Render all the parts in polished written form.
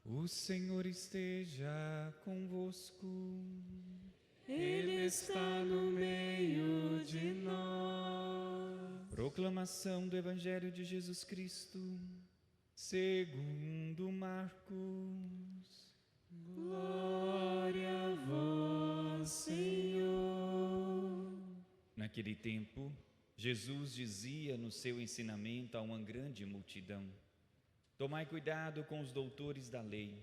O Senhor esteja convosco. Ele está no meio de nós. Proclamação do Evangelho de Jesus Cristo, segundo Marcos. Glória a vós, Senhor. Naquele tempo, Jesus dizia no seu ensinamento a uma grande multidão: tomai cuidado com os doutores da lei.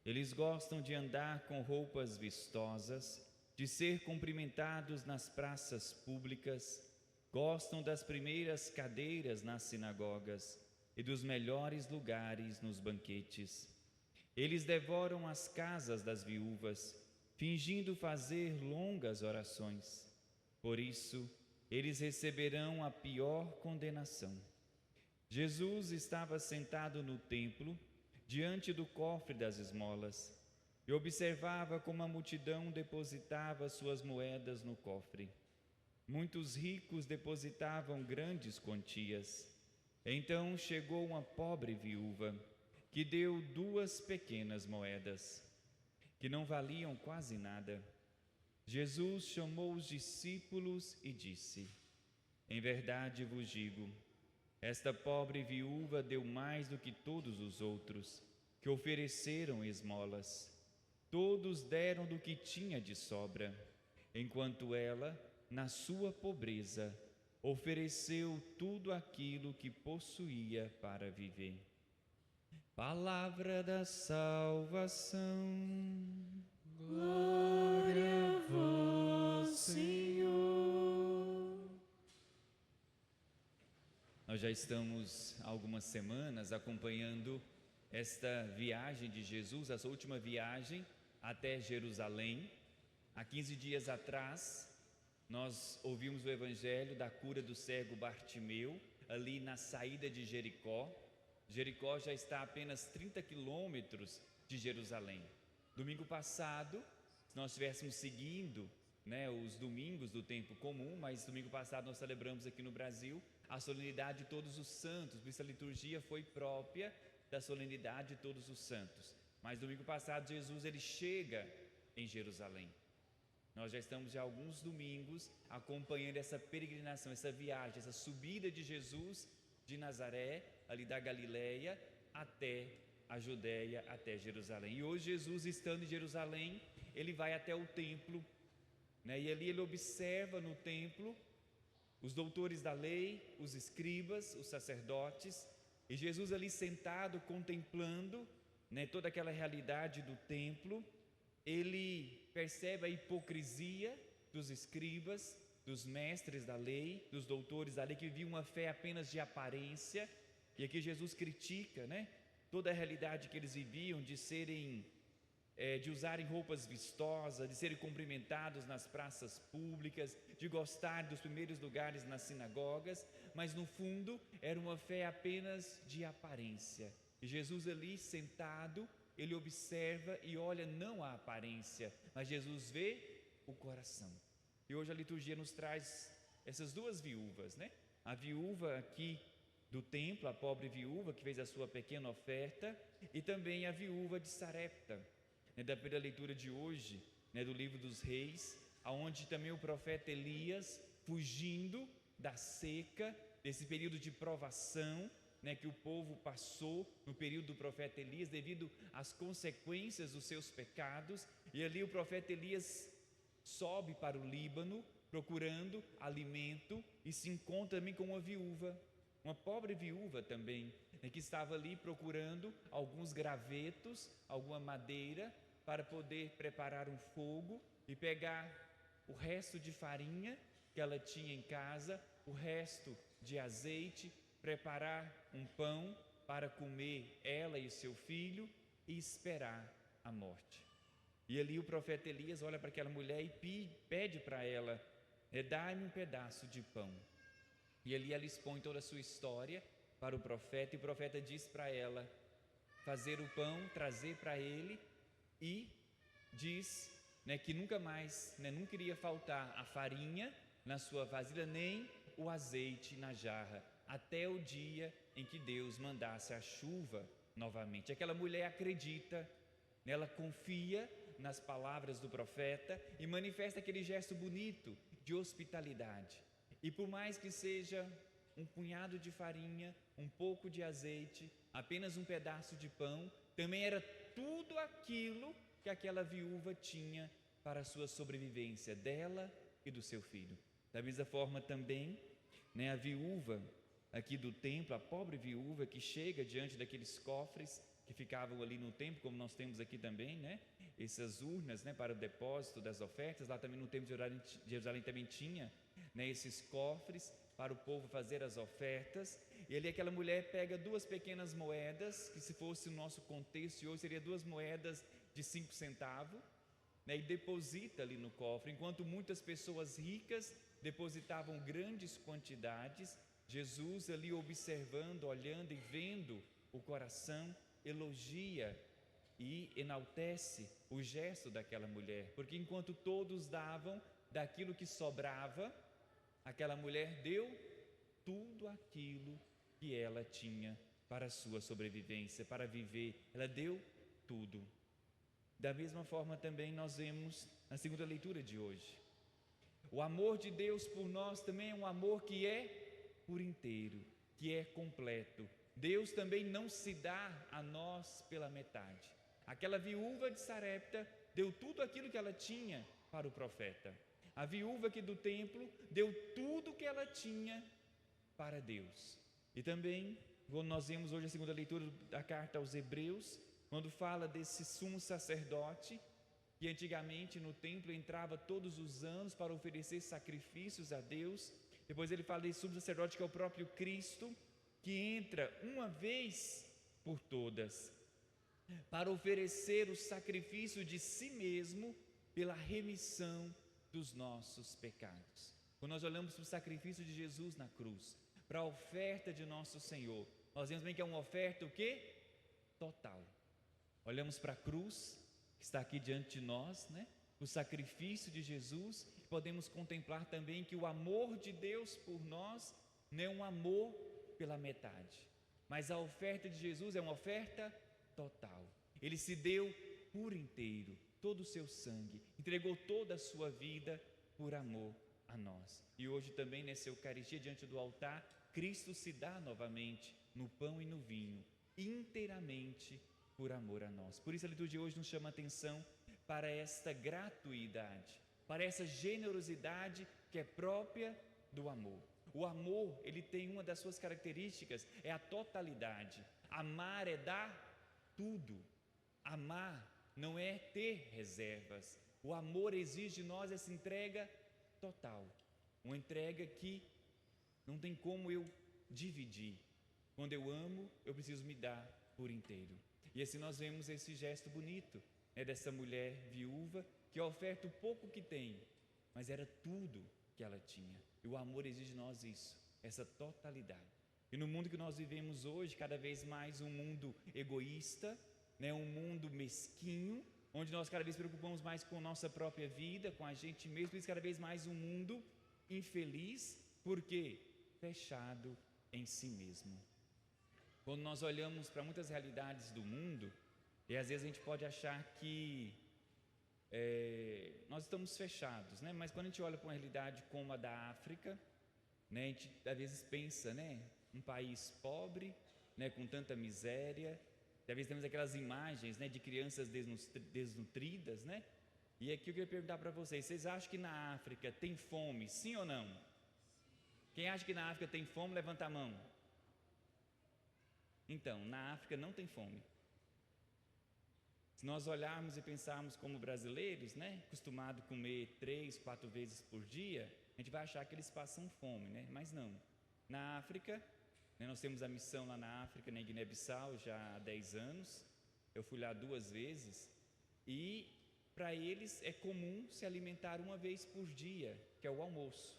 Eles gostam de andar com roupas vistosas, de ser cumprimentados nas praças públicas, gostam das primeiras cadeiras nas sinagogas e dos melhores lugares nos banquetes. Eles devoram as casas das viúvas, fingindo fazer longas orações. Por isso, eles receberão a pior condenação. Jesus estava sentado no templo, diante do cofre das esmolas, e observava como a multidão depositava suas moedas no cofre. Muitos ricos depositavam grandes quantias. Então chegou uma pobre viúva, que deu 2 pequenas moedas, que não valiam quase nada. Jesus chamou os discípulos e disse: em verdade vos digo, esta pobre viúva deu mais do que todos os outros, que ofereceram esmolas. Todos deram do que tinha de sobra, enquanto ela, na sua pobreza, ofereceu tudo aquilo que possuía para viver. Palavra da salvação. Glória a vós, Senhor. Nós já estamos há algumas semanas acompanhando esta viagem de Jesus, essa última viagem até Jerusalém. Há 15 dias atrás, nós ouvimos o evangelho da cura do cego Bartimeu, ali na saída de Jericó. Jericó já está a apenas 30 quilômetros de Jerusalém. Domingo passado, se nós estivéssemos seguindo os domingos do tempo comum, mas domingo passado nós celebramos aqui no Brasil a solenidade de Todos os Santos, por isso a liturgia foi própria da solenidade de Todos os Santos. Mas domingo passado Jesus ele chega em Jerusalém. Nós já estamos há alguns domingos acompanhando essa peregrinação, essa viagem, essa subida de Jesus de Nazaré, ali da Galileia, até a Judéia, até Jerusalém. E hoje Jesus, estando em Jerusalém, ele vai até o templo, e ali ele observa no templo os doutores da lei, os escribas, os sacerdotes, e Jesus ali sentado contemplando toda aquela realidade do templo. Ele percebe a hipocrisia dos escribas, dos mestres da lei, dos doutores da lei, que viviam uma fé apenas de aparência. E aqui Jesus critica toda a realidade que eles viviam de usarem roupas vistosas, de serem cumprimentados nas praças públicas, de gostar dos primeiros lugares nas sinagogas, mas no fundo era uma fé apenas de aparência. E Jesus ali sentado, ele observa e olha não a aparência, mas Jesus vê o coração. E hoje a liturgia nos traz essas 2 viúvas, A viúva aqui do templo, a pobre viúva que fez a sua pequena oferta, e também a viúva de Sarepta, da primeira leitura de hoje, do livro dos Reis, aonde também o profeta Elias, fugindo da seca, desse período de provação, que o povo passou no período do profeta Elias, devido às consequências dos seus pecados, e ali o profeta Elias sobe para o Líbano, procurando alimento, e se encontra também com uma viúva, uma pobre viúva também, que estava ali procurando alguns gravetos, alguma madeira, para poder preparar um fogo e pegar o resto de farinha que ela tinha em casa, o resto de azeite, preparar um pão para comer ela e seu filho e esperar a morte. E ali o profeta Elias olha para aquela mulher e pede para ela: dá-me um pedaço de pão. E ali ela expõe toda a sua história para o profeta, e o profeta diz para ela fazer o pão, trazer para ele, e diz que nunca mais, nunca iria faltar a farinha na sua vasilha, nem o azeite na jarra, até o dia em que Deus mandasse a chuva novamente. Aquela mulher acredita, ela confia nas palavras do profeta e manifesta aquele gesto bonito de hospitalidade. E por mais que seja um punhado de farinha, um pouco de azeite, apenas um pedaço de pão, também era tudo aquilo que aquela viúva tinha para a sua sobrevivência, dela e do seu filho. Da mesma forma também, a viúva aqui do templo, a pobre viúva que chega diante daqueles cofres que ficavam ali no templo, como nós temos aqui também, essas urnas, para o depósito das ofertas. Lá também no templo de Jerusalém também tinha, esses cofres para o povo fazer as ofertas. E ali aquela mulher pega 2 pequenas moedas, que se fosse o nosso contexto de hoje seria 2 moedas de 5 centavos, e deposita ali no cofre. Enquanto muitas pessoas ricas depositavam grandes quantidades, Jesus ali observando, olhando e vendo o coração, elogia e enaltece o gesto daquela mulher, porque enquanto todos davam daquilo que sobrava, aquela mulher deu tudo aquilo que ela tinha para a sua sobrevivência, para viver. Ela deu tudo. Da mesma forma também nós vemos na segunda leitura de hoje, o amor de Deus por nós também é um amor que é por inteiro, que é completo. Deus também não se dá a nós pela metade. Aquela viúva de Sarepta deu tudo aquilo que ela tinha para o profeta. A viúva aqui do templo deu tudo que ela tinha para Deus. E também, quando nós vemos hoje a segunda leitura da carta aos Hebreus, quando fala desse sumo sacerdote, que antigamente no templo entrava todos os anos para oferecer sacrifícios a Deus. Depois ele fala desse sumo sacerdote que é o próprio Cristo, que entra uma vez por todas para oferecer o sacrifício de si mesmo pela remissão dos nossos pecados. Quando nós olhamos para o sacrifício de Jesus na cruz, para a oferta de nosso Senhor, nós vemos bem que é uma oferta o quê? Total. Olhamos para a cruz que está aqui diante de nós, o sacrifício de Jesus, podemos contemplar também que o amor de Deus por nós não é um amor pela metade, mas a oferta de Jesus é uma oferta total. Ele se deu por inteiro, todo o seu sangue, entregou toda a sua vida por amor a nós. E hoje também nessa Eucaristia diante do altar, Cristo se dá novamente no pão e no vinho, inteiramente por amor a nós. Por isso a liturgia de hoje nos chama a atenção para esta gratuidade, para essa generosidade que é própria do amor. O amor, ele tem uma das suas características, é a totalidade. Amar é dar tudo. Amar não é ter reservas. O amor exige de nós essa entrega total, uma entrega que não tem como eu dividir. Quando eu amo, eu preciso me dar por inteiro. E assim nós vemos esse gesto bonito, dessa mulher viúva que oferta o pouco que tem, mas era tudo que ela tinha. E o amor exige de nós isso, essa totalidade. E no mundo que nós vivemos hoje, cada vez mais um mundo egoísta, um mundo mesquinho, onde nós cada vez preocupamos mais com a nossa própria vida, com a gente mesmo, e cada vez mais um mundo infeliz, porque fechado em si mesmo. Quando nós olhamos para muitas realidades do mundo, e às vezes a gente pode achar que nós estamos fechados, mas quando a gente olha para uma realidade como a da África, a gente às vezes pensa, um país pobre, com tanta miséria, às vezes temos aquelas imagens, de crianças desnutridas, e aqui eu queria perguntar para vocês acham que na África tem fome, sim ou não? Quem acha que na África tem fome, levanta a mão. Então, na África não tem fome. Se nós olharmos e pensarmos como brasileiros, acostumado a comer 3, 4 vezes por dia, a gente vai achar que eles passam fome, mas não. Na África, nós temos a missão lá na África, em Guiné-Bissau, já há 10 anos, eu fui lá 2 vezes, e para eles é comum se alimentar uma vez por dia, que é o almoço.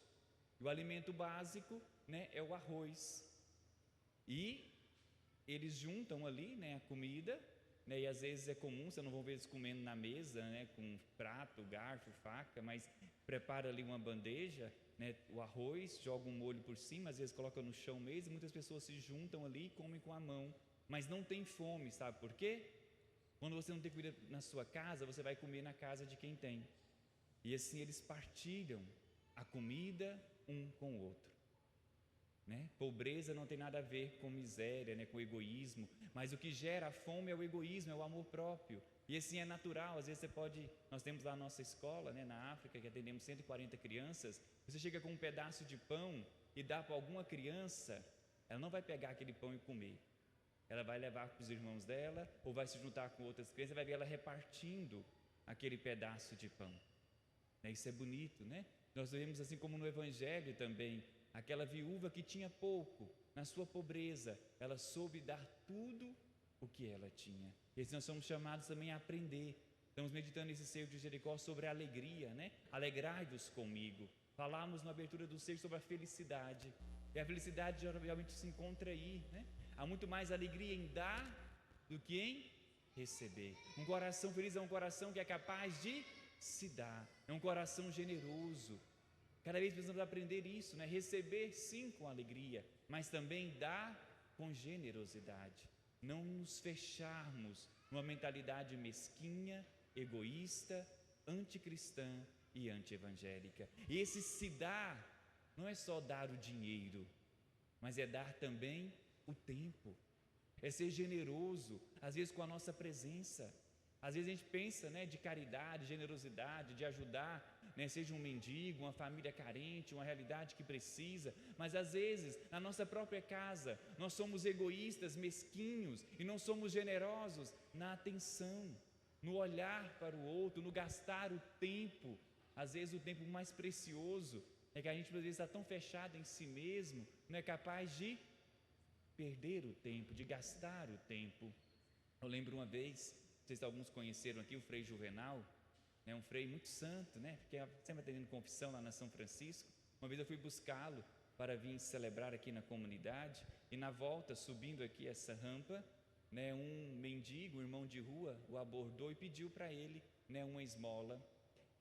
E o alimento básico, é o arroz. E eles juntam ali, a comida, e às vezes é comum, você não vai ver eles comendo na mesa, com prato, garfo, faca, mas prepara ali uma bandeja, o arroz, joga um molho por cima, às vezes coloca no chão mesmo, e muitas pessoas se juntam ali e comem com a mão mas não tem fome, sabe por quê? Quando você não tem comida na sua casa, você vai comer na casa de quem tem. E assim eles partilham a comida um com o outro. Pobreza não tem nada a ver com miséria, com egoísmo, mas o que gera a fome é o egoísmo, é o amor próprio. E assim é natural. Às vezes nós temos lá a nossa escola, na África, que atendemos 140 crianças, você chega com um pedaço de pão e dá para alguma criança, ela não vai pegar aquele pão e comer, ela vai levar para os irmãos dela, ou vai se juntar com outras crianças, vai ver ela repartindo aquele pedaço de pão. Isso é bonito, Nós vemos assim como no Evangelho também, aquela viúva que tinha pouco, na sua pobreza, ela soube dar tudo o que ela tinha. E assim nós somos chamados também a aprender. Estamos meditando nesse seio de Jericó sobre a alegria, Alegrai-vos comigo. Falamos na abertura do seio sobre a felicidade. E a felicidade geralmente se encontra aí, Há muito mais alegria em dar do que em receber. Um coração feliz é um coração que é capaz de se dar, é um coração generoso. Cada vez precisamos aprender isso, Receber sim com alegria, mas também dar com generosidade. Não nos fecharmos numa mentalidade mesquinha, egoísta, anticristã e antievangélica. E esse se dar não é só dar o dinheiro, mas é dar também o tempo, é ser generoso, às vezes com a nossa presença. Às vezes a gente pensa, de caridade, generosidade, de ajudar, seja um mendigo, uma família carente, uma realidade que precisa, mas às vezes na nossa própria casa nós somos egoístas, mesquinhos e não somos generosos na atenção, no olhar para o outro, no gastar o tempo. Às vezes o tempo mais precioso é que a gente às vezes está tão fechado em si mesmo, não é capaz de perder o tempo, de gastar o tempo. Eu lembro uma vez, não sei se alguns conheceram aqui o Frei Juvenal, um frei muito santo, porque sempre atendendo confissão lá na São Francisco. Uma vez eu fui buscá-lo para vir celebrar aqui na comunidade, e na volta, subindo aqui essa rampa, um mendigo, um irmão de rua, o abordou e pediu para ele uma esmola.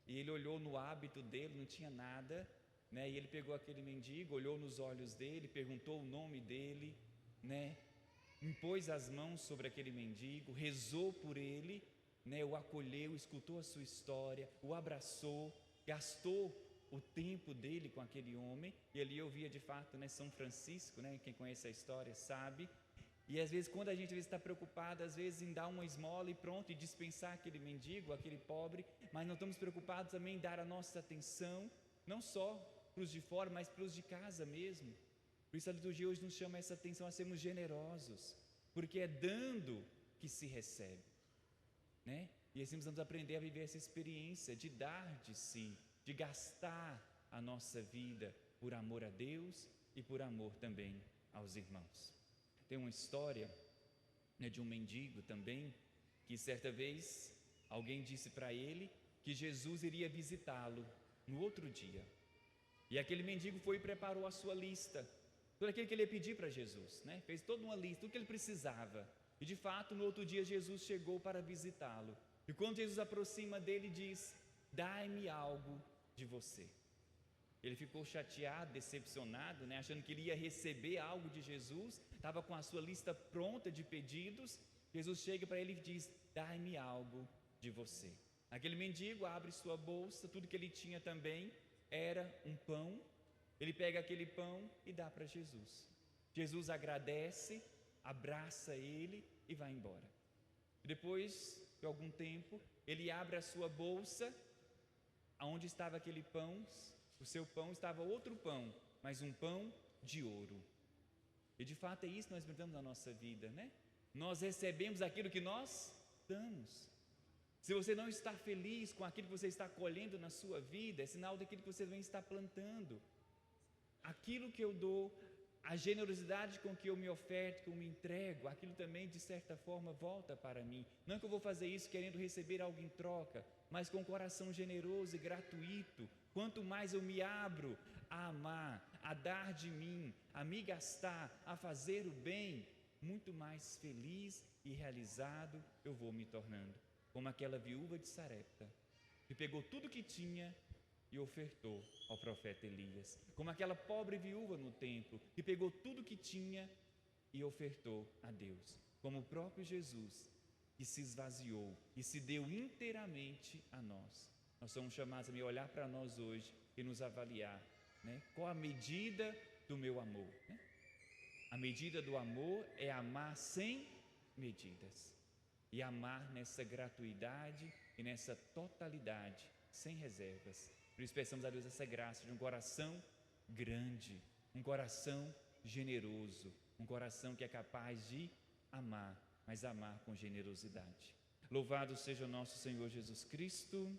E ele olhou no hábito dele, não tinha nada, e ele pegou aquele mendigo, olhou nos olhos dele, perguntou o nome dele, impôs as mãos sobre aquele mendigo, rezou por ele, o acolheu, escutou a sua história, o abraçou, gastou o tempo dele com aquele homem. E ali eu via de fato São Francisco, quem conhece a história sabe. E às vezes quando a gente está preocupado às vezes em dar uma esmola e pronto, e dispensar aquele mendigo, aquele pobre, mas não estamos preocupados também em dar a nossa atenção, não só para os de fora, mas para os de casa mesmo. Por isso a liturgia hoje nos chama essa atenção a sermos generosos, porque é dando que se recebe, E assim precisamos aprender a viver essa experiência de dar de si, de gastar a nossa vida por amor a Deus e por amor também aos irmãos. Tem uma história, de um mendigo também, que certa vez alguém disse para ele que Jesus iria visitá-lo no outro dia. E aquele mendigo foi e preparou a sua lista, tudo aquilo que ele ia pedir para Jesus, Fez toda uma lista, tudo que ele precisava. E de fato, no outro dia, Jesus chegou para visitá-lo. E quando Jesus aproxima dele, diz: dai-me algo de você. Ele ficou chateado, decepcionado, achando que ele ia receber algo de Jesus, estava com a sua lista pronta de pedidos. Jesus chega para ele e diz: dai-me algo de você. Aquele mendigo abre sua bolsa, tudo que ele tinha também era um pão. Ele pega aquele pão e dá para Jesus. Jesus agradece, abraça ele e vai embora. Depois de algum tempo, ele abre a sua bolsa, aonde estava aquele pão, o seu pão, estava outro pão, mas um pão de ouro. E de fato é isso que nós experimentamos na nossa vida, Nós recebemos aquilo que nós damos. Se você não está feliz com aquilo que você está colhendo na sua vida, é sinal daquilo que você vem estar plantando. Aquilo que eu dou, a generosidade com que eu me oferto, que eu me entrego, aquilo também de certa forma volta para mim. Não que eu vou fazer isso querendo receber algo em troca, mas com um coração generoso e gratuito. Quanto mais eu me abro a amar, a dar de mim, a me gastar, a fazer o bem, muito mais feliz e realizado eu vou me tornando. Como aquela viúva de Sarepta, que pegou tudo que tinha e ofertou ao profeta Elias. Como aquela pobre viúva no templo, que pegou tudo que tinha e ofertou a Deus. como o próprio Jesus, que se esvaziou e se deu inteiramente a nós. Nós somos chamados a olhar para nós hoje e nos avaliar, né? Qual a medida do meu amor, né? A medida do amor é amar sem medidas e amar nessa gratuidade e nessa totalidade, sem reservas. Por isso peçamos a Deus essa graça de um coração grande, um coração generoso, um coração que é capaz de amar, mas amar com generosidade. Louvado seja o nosso Senhor Jesus Cristo.